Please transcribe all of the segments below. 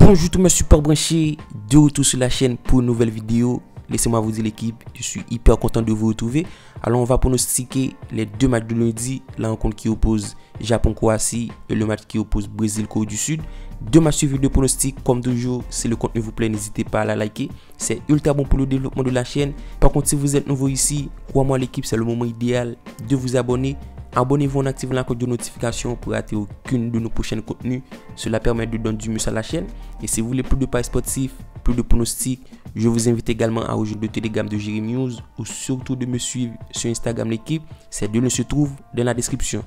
Bonjour tous mes super branchés, de retour sur la chaîne pour une nouvelle vidéo. Laissez-moi vous dire l'équipe, je suis hyper content de vous retrouver. Alors on va pronostiquer les deux matchs de lundi, la rencontre qui oppose Japon-Croatie et le match qui oppose Brésil-Corée du Sud. Deux matchs suivis de pronostics, comme toujours, si le contenu vous plaît, n'hésitez pas à la liker. C'est ultra bon pour le développement de la chaîne. Par contre, si vous êtes nouveau ici, crois-moi l'équipe, c'est le moment idéal de vous abonner. Abonnez-vous en activant la cloche de notification pour rater aucune de nos prochains contenus. Cela permet de donner du muscle à la chaîne. Et si vous voulez plus de paris sportifs, plus de pronostics, je vous invite également à rejoindre le Telegram de Jérémy News ou surtout de me suivre sur Instagram l'équipe. Ces deux liens se trouvent dans la description.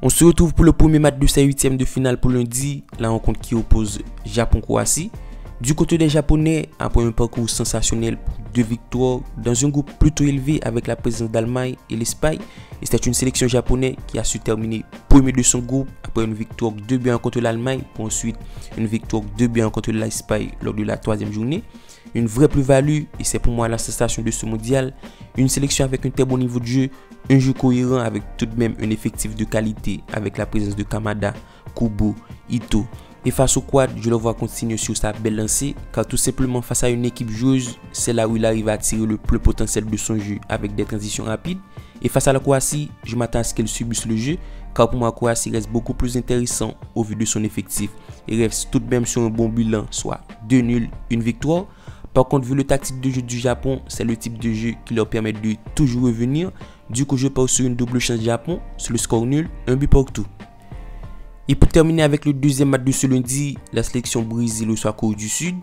On se retrouve pour le premier match de ces huitièmes de finale pour lundi, la rencontre qui oppose Japon-Croatie. Du côté des Japonais, après un parcours sensationnel pour 2 victoires dans un groupe plutôt élevé avec la présence d'Allemagne et l'Espagne, et c'est une sélection japonaise qui a su terminer premier de son groupe après une victoire 2-1 contre l'Allemagne pour ensuite une victoire 2-1 contre l'Espagne lors de la 3e journée. Une vraie plus-value et c'est pour moi la sensation de ce mondial. Une sélection avec un très bon niveau de jeu, un jeu cohérent avec tout de même un effectif de qualité avec la présence de Kamada, Kubo, Ito. Et face au quad, je le vois continuer sur sa belle lancée, car tout simplement face à une équipe joueuse, c'est là où il arrive à tirer le plus potentiel de son jeu avec des transitions rapides. Et face à la Croatie, je m'attends à ce qu'elle subisse le jeu, car pour moi, la Croatie reste beaucoup plus intéressant au vu de son effectif. Il reste tout de même sur un bon bilan, soit 2 nuls, 1 victoire. Par contre, vu le tactique de jeu du Japon, c'est le type de jeu qui leur permet de toujours revenir. Du coup, je pars sur une double chance Japon, sur le score nul, 1 but partout. Et pour terminer avec le deuxième match de ce lundi, la sélection Brésil reçoit Corée du Sud.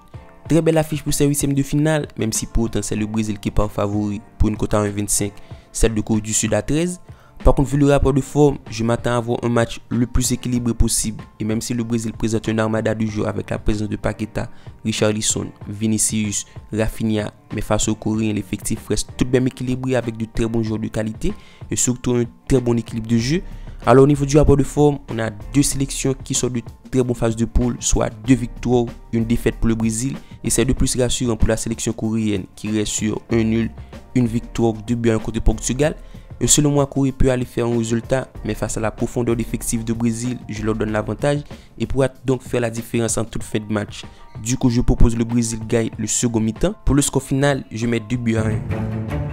Très belle affiche pour ces huitièmes de finale, même si pour autant c'est le Brésil qui part favori pour une cote à 1,25, celle de Corée du Sud à 13. Par contre, vu le rapport de forme, je m'attends à avoir un match le plus équilibré possible. Et même si le Brésil présente une armada du jeu avec la présence de Paqueta, Richarlison, Vinicius, Rafinha, mais face aux Coréens, l'effectif reste tout de même équilibré avec de très bons joueurs de qualité et surtout un très bon équilibre de jeu. Alors au niveau du rapport de forme, on a deux sélections qui sont de très bonnes phases de poule, soit 2 victoires, 1 défaite pour le Brésil. Et c'est de plus rassurant pour la sélection coréenne qui reste sur 1 nul, 1 victoire, 2 buts contre le Portugal. Et selon moi, Corée peut aller faire un résultat, mais face à la profondeur d'effectif de Brésil, je leur donne l'avantage et pourra donc faire la différence en toute fin de match. Du coup, je propose le Brésil gagne le second mi-temps. Pour le score final, je mets 2 buts à 1.